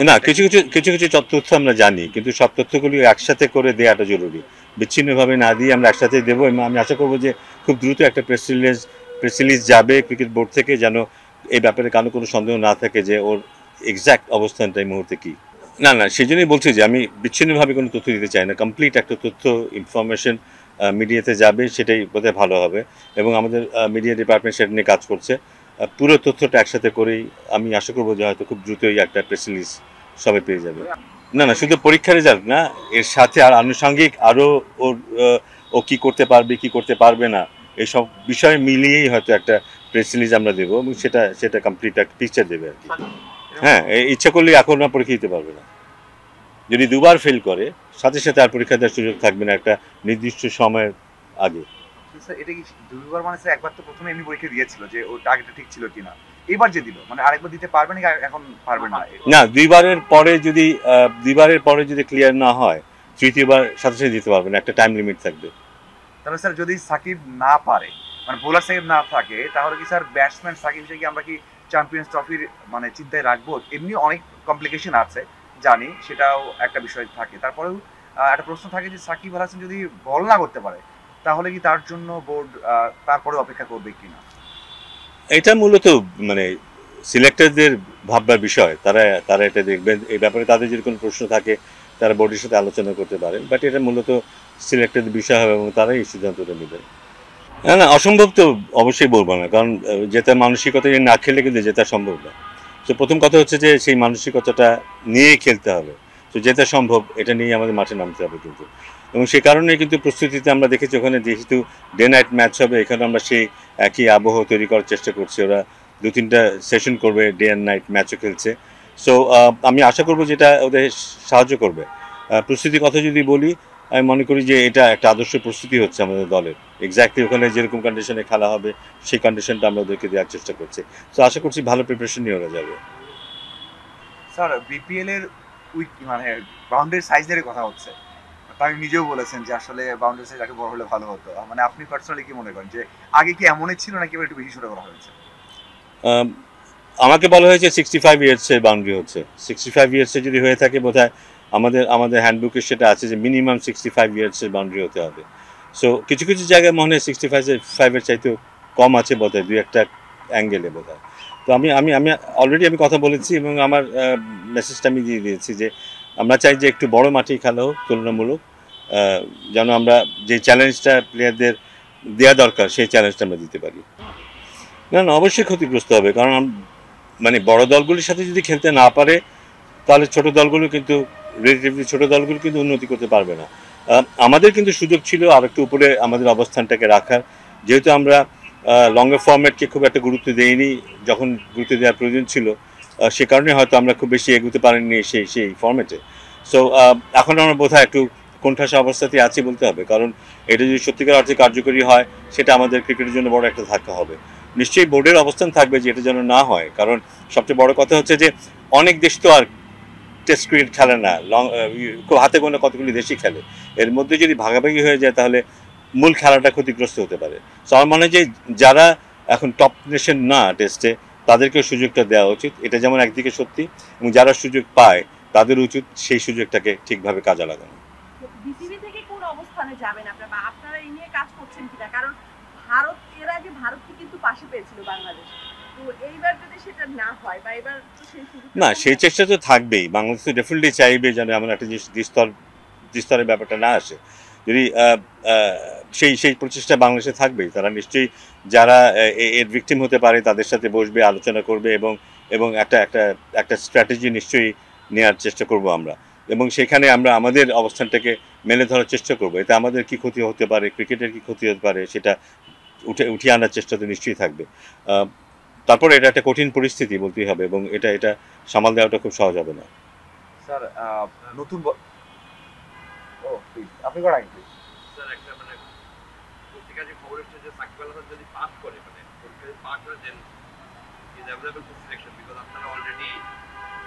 না, কিছু তথ্য আমরা জানি, কিন্তু সব তথ্যগুলি একসাথে করে দেওয়াটা জরুরি। বিচ্ছিন্নভাবে না দিয়ে আমরা একসাথে দেবো, এবং আমি আশা করবো যে খুব দ্রুত একটা প্রেস রিলিজ যাবে ক্রিকেট বোর্ড থেকে, যেন এই ব্যাপারে কোনো সন্দেহ না থাকে যে ওর এক্স্যাক্ট অবস্থানটা এই মুহূর্তে কী। না, না, সেই জন্যই বলছি যে আমি বিচ্ছিন্নভাবে কোনো তথ্য দিতে চাই না। কমপ্লিট একটা তথ্য ইনফরমেশন মিডিয়াতে যাবে, সেটাই বোধহয় ভালো হবে, এবং আমাদের মিডিয়া ডিপার্টমেন্ট সেটা নিয়ে কাজ করছে। পুরো তথ্যটা একসাথে করেই আমি আশা করবো যে হয়তো খুব দ্রুতই একটা প্রেস রিলিজ সবাই পেয়ে যাবে। না, না, শুধু পরীক্ষার রেজাল্ট না, এর সাথে আর আনুষঙ্গিক আরও ওর ও কী করতে পারবে কী করতে পারবে না, এইসব বিষয় মিলিয়েই হয়তো একটা প্রেস রিলিজ আমরা দেবো, এবং সেটা কমপ্লিট একটা পিকচার দেবে আর কি। হ্যাঁ, ইচ্ছা করলে এখন না পরীক্ষা দিতে পারবে না। যদি দুবার ফেল করে, সাথে সাথে আর পরীক্ষা দেওয়ার সুযোগ থাকবে না একটা নির্দিষ্ট সময়ের আগে। এটা কি দুবার, মানে স্যার একবার তো প্রথমে এমনি পরীক্ষা দিয়েছিল যে ওর টার্গেটটা ঠিক ছিল কিনা, এবার যে দিল মানে আরেকবার দিতে পারবে না, এখন পারবে না? না, দুইবারের পরে যদি ক্লিয়ার না হয়, তৃতীয়বার সাথে সাথে দিতে পারবে না, একটা টাইম লিমিট থাকবে। তাহলে স্যার যদি সাকিব না পারে, মানে বোলার সাকিব না থাকে, তাহলে কি স্যার ব্যাটসম্যান সাকিব হিসেবে আমরা কি চ্যাম্পিয়ন্স ট্রফির মানে চিন্তায় রাখবো? এমনি অনেক কমপ্লিকেশন আছে জানি, সেটাও একটা বিষয় থাকে। তারপরেও একটা প্রশ্ন থাকে যে সাকিব আল হাসান যদি বল না করতে পারে, তাহলে কি তার জন্য বোর্ড তারপরে অপেক্ষা করবে কিনা? এটা মূলত মানে সিলেক্টরদের ভাববার বিষয়, তারা এটা দেখবেন। এই ব্যাপারে তাদের যদি কোনো প্রশ্ন থাকে, তারা বোর্ডের সাথে আলোচনা করতে পারেন, বাট এটা মূলত সিলেক্টরদের বিষয় হবে, এবং তারাই এই সিদ্ধান্তটা নেবেন। না, না, অসম্ভব তো অবশ্যই বলবো না, কারণ জেতার মানসিকতা না খেললে কিন্তু জেতা সম্ভব না। তো প্রথম কথা হচ্ছে যে সেই মানসিকতাটা নিয়েই খেলতে হবে। তো জেতা সম্ভব, এটা নিয়ে আমাদের মাঠে নামতে হবে কিন্তু, এবং সে কারণে কিন্তু প্রস্তুতিতে আমরা দেখেছি ওখানে যেহেতু ডে নাইট ম্যাচ হবে, এখানে আমরা সেই একই আবহ তৈরি করার চেষ্টা করছি। ওরা 2-3টা সেশন করবে, ডে অ্যান্ড নাইট ম্যাচও খেলছে। সো আমি আশা করবো যেটা ওদের সাহায্য করবে। প্রস্তুতির কথা যদি বলি, আমি মনে করি যে এটা একটা আদর্শ প্রস্তুতি হচ্ছে আমাদের দলের। এক্স্যাক্টলি ওখানে যেরকম কন্ডিশনে খেলা হবে, সেই কন্ডিশনটা আমরা ওদেরকে দেওয়ার চেষ্টা করছি। তো আশা করছি ভালো প্রিপারেশন নিয়ে ওরা যাবে। স্যার বিপিএল এর মানে বাউন্ডারি সাইজ নিয়ে কথা হচ্ছে, আপনি নিজেও বলেছেন যে আসলে বাউন্ডারি সাইজ আগে বড় হলে ভালো হতো। মানে আপনি পার্সোনালি কি মনে করেন যে আগে কি এমনই ছিল, নাকি এবার একটু বেশি ছোট করা হয়েছে? আমাকে বলা হয়েছে 65 ইয়ার্সের বাউন্ডারি হচ্ছে। 65 ইয়ার্সে যদি হয়ে থাকে, বোধহয় আমাদের হ্যান্ডবুকে সেটা আছে যে মিনিমাম 65 ইয়ার্সের বাউন্ডারি হতে হবে। সো কিছু কিছু জায়গায় মনে হয় 65-এর চাইতেও কম আছে বোধহয়, 2-1টা অ্যাঙ্গেলে বোধহয়। তো আমি আমি আমি অলরেডি কথা বলেছি, এবং আমার মেসেজটা আমি দিয়ে দিয়েছি যে আমরা চাই যে একটু বড় মাঠেই খেলা হোক তুলনামূলক, যেন আমরা যে চ্যালেঞ্জটা প্লেয়ারদের দেওয়া দরকার সেই চ্যালেঞ্জটা আমরা দিতে পারি। না, না, অবশ্যই ক্ষতিগ্রস্ত হবে, কারণ মানে বড় দলগুলির সাথে যদি খেলতে না পারে, তাহলে ছোট দলগুলো কিন্তু রিলেটিভলি ছোট দলগুলো কিন্তু উন্নতি করতে পারবে না। আমাদের কিন্তু সুযোগ ছিল আর একটু উপরে আমাদের অবস্থানটাকে রাখার, যেহেতু আমরা লঙ্গার ফরম্যাটকে খুব একটা গুরুত্ব দেইনি যখন গুরুত্ব দেওয়ার প্রয়োজন ছিল, সে কারণে হয়তো আমরা খুব বেশি এগোতে পারিনি সেই ফরম্যাটে। সো এখন আমরা বোধহয় একটু কোণঠাসা অবস্থাতেই আছি বলতে হবে, কারণ এটা যদি সত্যিকার অর্থে কার্যকরী হয়, সেটা আমাদের ক্রিকেটের জন্য বড় একটা ধাক্কা হবে। নিশ্চয়ই বোর্ডের অবস্থান থাকবে যে এটা যেন না হয়, কারণ সবচেয়ে বড় কথা হচ্ছে যে অনেক দেশ তো আর টেস্ট ক্রিকেট খেলে না, খুব হাতে গোনা কতগুলি দেশই খেলে। এর মধ্যে যদি ভাগাভাগি হয়ে যায়, তাহলে মূল খেলাটা ক্ষতিগ্রস্ত হতে পারে। সো আমার মনে হয় যে যারা এখন টপ নেশন না টেস্টে, তাদেরকেও সুযোগটা দেওয়া উচিত। এটা যেমন একদিকে সত্যি, এবং যারা সুযোগ পায় তাদের উচিত সেই সুযোগটাকে ঠিকভাবে কাজে লাগানো। বিসিবি থেকে কোন অবস্থানে যাবেন আপনারা, বা আপনারা এই নিয়ে কাজ করছেন কিনা? কারণ ভারত এর আগে ভারতকে কিন্তু পাশে পেয়েছিল বাংলাদেশ, তো এইবার যদি সেটা না হয়, বা এবার তো সেই সুযোগ না, সেই চেষ্টা তো থাকবেই। বাংলাদেশ তো ডেফিনেটলি চাইবে যেন এমন একটা জিনিস দ্বিস্তরের ব্যাপারটা না আসে। যদি সেই প্রচেষ্টা বাংলাদেশে থাকবেই, তারা নিশ্চয়ই যারা এর ভিকটিম হতে পারে তাদের সাথে বসবে, আলোচনা করবে, এবং একটা স্ট্র্যাটেজি নিশ্চয়ই নেওয়ার চেষ্টা করব আমরা, এবং সেখানে আমরা আমাদের অবস্থানটাকে মেলে ধরার চেষ্টা করব। এতে আমাদের কি ক্ষতি হতে পারে, ক্রিকেটের কি ক্ষতি হতে পারে, সেটা উঠিয়ে আনার চেষ্টা তো নিশ্চয়ই থাকবে। তারপরে এটা একটা কঠিন পরিস্থিতি বলতেই হবে, এবং এটা সামাল দেওয়াটা খুব সহজ হবে না। স্যার নতুন আপনি করেন প্লিজ। স্যার একটা মানে পত্রিকা যে খবর এসেছে যে সাকিব আল হাসান যদি পাস করে, মানে পরীক্ষায় পাস করে, then is available for selection, because আপনারা অলরেডি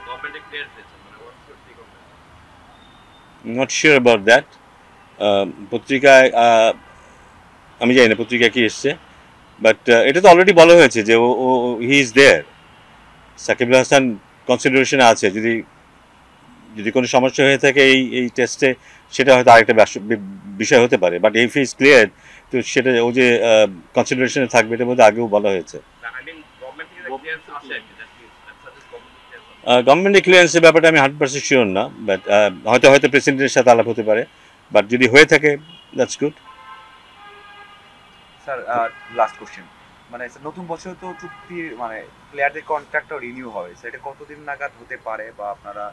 গভর্নমেন্টে ক্লিয়ার পেয়েছেন। মানে what's your take on that? Not sure about that. পত্রিকায় আমি জানি না পত্রিকা কি এসছে, বাট এটা তো অলরেডি বলা হয়েছে যে he is there. Shakib Al Hasan কনসিডারেশনে আছে, যদি যদি কোনো সমস্যা হয়ে থাকে এই টেস্টে, সেটা হয়তো আরেকটা বিষয় হতে পারে। বাট ইফ ইজ ক্লিয়ার, তো সেটা ও যে কনসিডারেশনে থাকবে, এটার মধ্যে আগেও বলা হয়েছে। আই মিন গভর্নমেন্ট থেকে ক্লিয়ারেন্স আসে আর কি, দ্যাট মিন্স গভর্নমেন্ট গভর্নমেন্টের ক্লিয়ারেন্সের ব্যাপারটা আমি 100% শিওর না, বাট হয়তো প্রেসিডেন্টের সাথে আলাপ হতে পারে। বাট যদি হয়ে থাকে, that's good. Sir last question, মানে নতুন বছর তো চুক্তি মানে প্লেয়ারদের কন্ট্রাক্টটা রিনিউ হবে, সেটা কতদিন নাগাদ হতে পারে বা আপনারা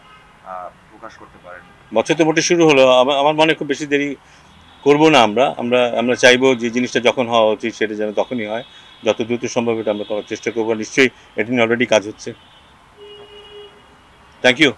প্রকাশ করতে পারেন? বছর তো মোটে শুরু হলো, আমার মনে খুব বেশি দেরি করবো না। আমরা চাইবো যে জিনিসটা যখন হওয়া উচিত সেটা যেন তখনই হয়, যত দ্রুত সম্ভব এটা আমরা করার চেষ্টা করবো। নিশ্চয়ই এটা নিয়ে অলরেডি কাজ হচ্ছে। Thank you.